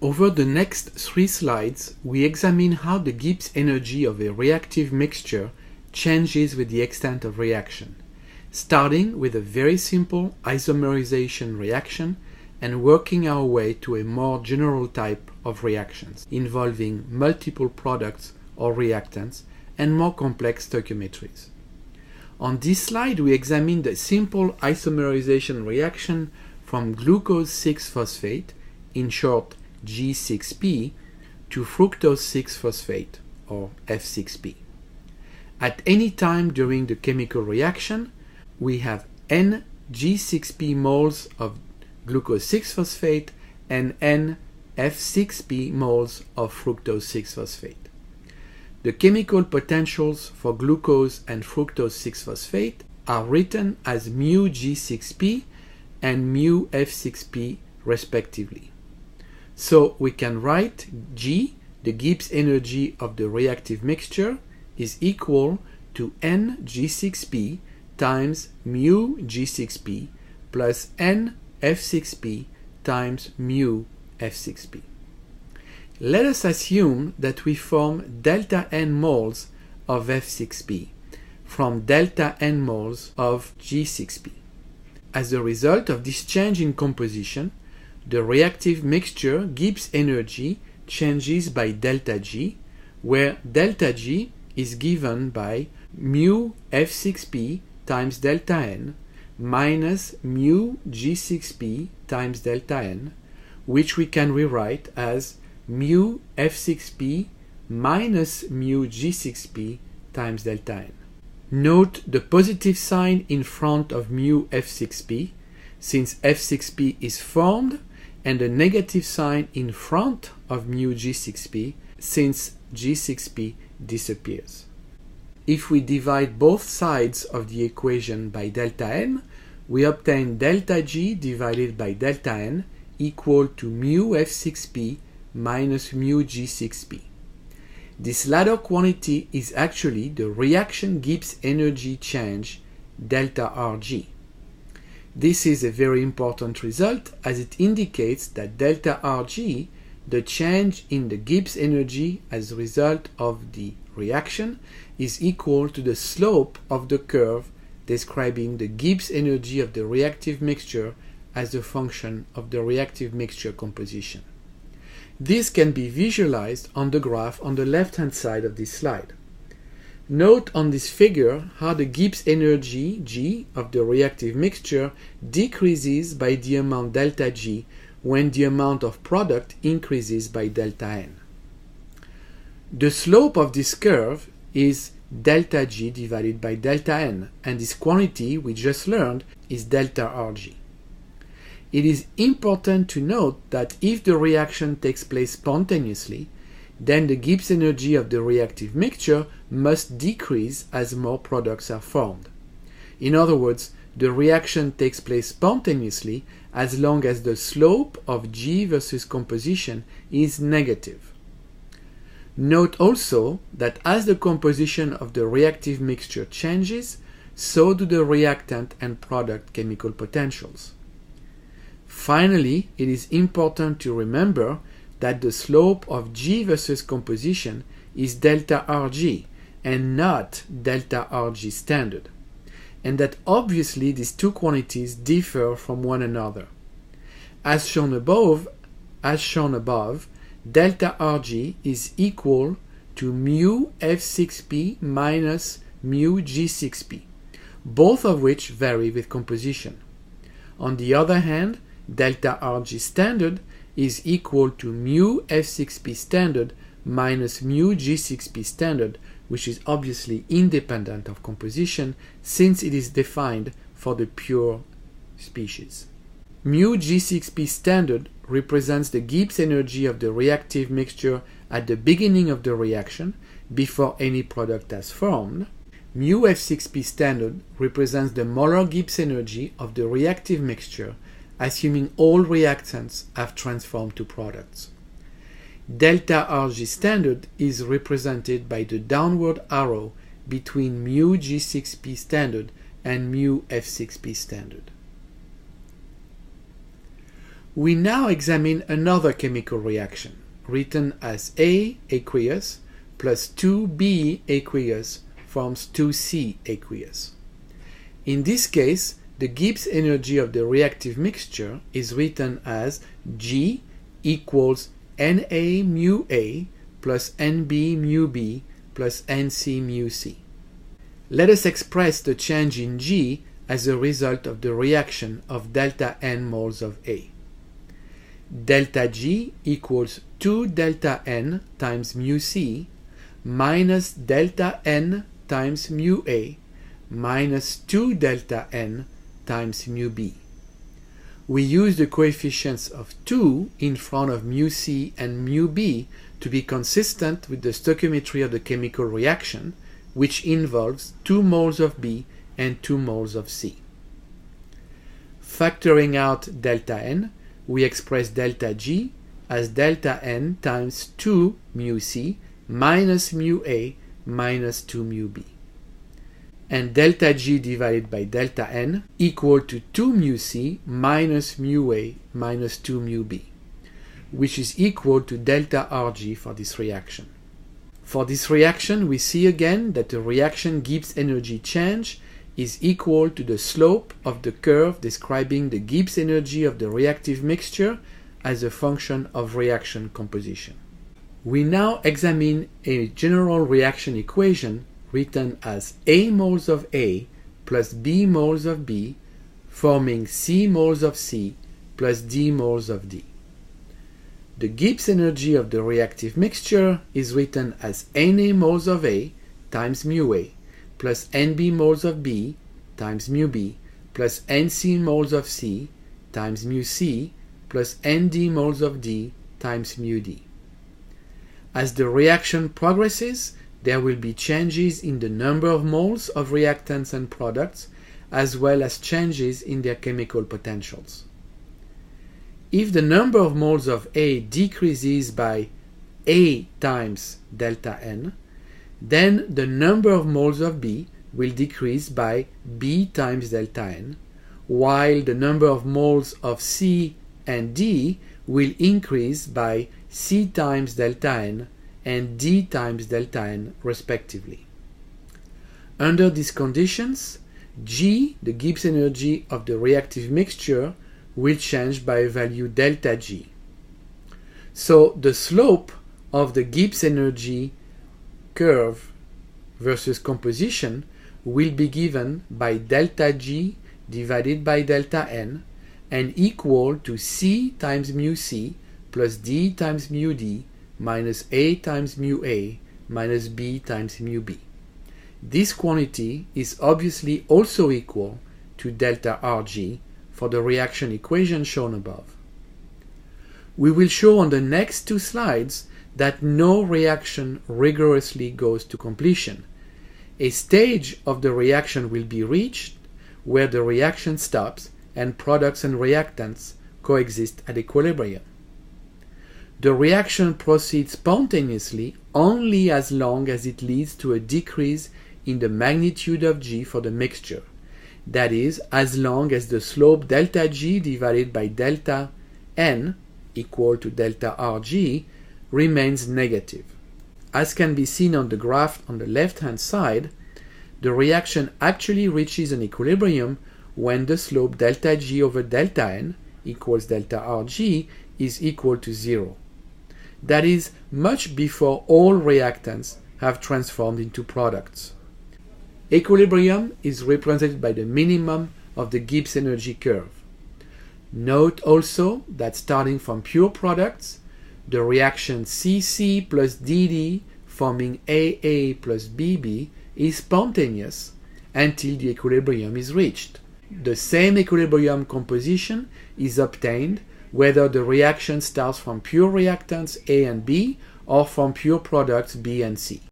Over the next 3 slides, we examine how the Gibbs energy of a reactive mixture changes with the extent of reaction, starting with a very simple isomerization reaction and working our way to a more general type of reactions involving multiple products or reactants and more complex stoichiometries. On this slide, we examine the simple isomerization reaction from glucose 6-phosphate, in short G6P, to fructose 6-phosphate, or F6P. At any time during the chemical reaction, we have N G6P moles of glucose 6-phosphate and N F6P moles of fructose 6-phosphate. The chemical potentials for glucose and fructose 6-phosphate are written as mu G6P and mu F6P respectively. So we can write G, the Gibbs energy of the reactive mixture, is equal to N G6P times mu G6P plus N F6P times mu F6P. Let us assume that we form delta N moles of F6P from delta N moles of G6P. As a result of this change in composition, the reactive mixture Gibbs energy changes by delta G, where delta G is given by mu F6P times delta N minus mu G6P times delta N, which we can rewrite as mu F6P minus mu G6P times delta N. Note the positive sign in front of mu F6P, since F6P is formed, and the negative sign in front of mu G6P, since G6P disappears. If we divide both sides of the equation by delta N, we obtain delta G divided by delta N equal to mu F6P minus mu G6P. This latter quantity is actually the reaction Gibbs energy change delta Rg. This is a very important result as it indicates that delta Rg, the change in the Gibbs energy as a result of the reaction, is equal to the slope of the curve describing the Gibbs energy of the reactive mixture as a function of the reactive mixture composition. This can be visualized on the graph on the left-hand side of this slide. Note on this figure how the Gibbs energy G of the reactive mixture decreases by the amount delta G when the amount of product increases by delta N. The slope of this curve is delta G divided by delta N, and this quantity we just learned is delta Rg. It is important to note that if the reaction takes place spontaneously, then the Gibbs energy of the reactive mixture must decrease as more products are formed. In other words, the reaction takes place spontaneously as long as the slope of G versus composition is negative. Note also that as the composition of the reactive mixture changes, so do the reactant and product chemical potentials. Finally, it is important to remember that the slope of G versus composition is delta Rg and not delta Rg standard, and that obviously these two quantities differ from one another. As shown above, delta Rg is equal to mu F6P minus mu G6P, both of which vary with composition. On the other hand, delta Rg standard is equal to mu F6P standard minus mu G6P standard, which is obviously independent of composition since it is defined for the pure species. Mu G6P standard represents the Gibbs energy of the reactive mixture at the beginning of the reaction before any product has formed. Mu F6P standard represents the molar Gibbs energy of the reactive mixture assuming all reactants have transformed to products. Delta Rg standard is represented by the downward arrow between mu G6P standard and mu F6P standard. We now examine another chemical reaction, written as A aqueous plus 2B aqueous forms 2C aqueous. In this case, the Gibbs energy of the reactive mixture is written as G equals Na mu A plus Nb mu B plus Nc mu C. Let us express the change in G as a result of the reaction of delta N moles of A. Delta G equals 2 delta N times mu C minus delta N times mu A minus 2 delta N times mu B. We use the coefficients of 2 in front of mu C and mu B to be consistent with the stoichiometry of the chemical reaction, which involves 2 moles of B and 2 moles of C. Factoring out delta N, we express delta G as delta N times 2 mu C minus mu A minus 2 mu B. And delta G divided by delta N equal to 2 mu C minus mu A minus 2 mu B, which is equal to delta Rg for this reaction. For this reaction, we see again that the reaction Gibbs energy change is equal to the slope of the curve describing the Gibbs energy of the reactive mixture as a function of reaction composition. We now examine a general reaction equation written as A moles of A plus B moles of B forming C moles of C plus D moles of D. The Gibbs energy of the reactive mixture is written as Na moles of A times mu A plus Nb moles of B times mu B plus Nc moles of C times mu C plus Nd moles of D times mu D. As the reaction progresses, there will be changes in the number of moles of reactants and products, as well as changes in their chemical potentials. If the number of moles of A decreases by A times delta N, then the number of moles of B will decrease by B times delta N, while the number of moles of C and D will increase by C times delta N and D times delta N respectively. Under these conditions, G, the Gibbs energy of the reactive mixture, will change by a value delta G. So the slope of the Gibbs energy curve versus composition will be given by delta G divided by delta N and equal to C times mu C plus D times mu D minus A times mu A minus B times mu B. This quantity is obviously also equal to delta Rg for the reaction equation shown above. We will show on the next two slides that no reaction rigorously goes to completion. A stage of the reaction will be reached where the reaction stops and products and reactants coexist at equilibrium. The reaction proceeds spontaneously only as long as it leads to a decrease in the magnitude of G for the mixture. That is, as long as the slope delta G divided by delta N equal to delta Rg remains negative. As can be seen on the graph on the left-hand side, the reaction actually reaches an equilibrium when the slope delta G over delta N equals delta Rg is equal to 0. That is, much before all reactants have transformed into products. Equilibrium is represented by the minimum of the Gibbs energy curve. Note also that starting from pure products, the reaction CC plus DD forming AA plus BB is spontaneous until the equilibrium is reached. The same equilibrium composition is obtained whether the reaction starts from pure reactants A and B or from pure products B and C.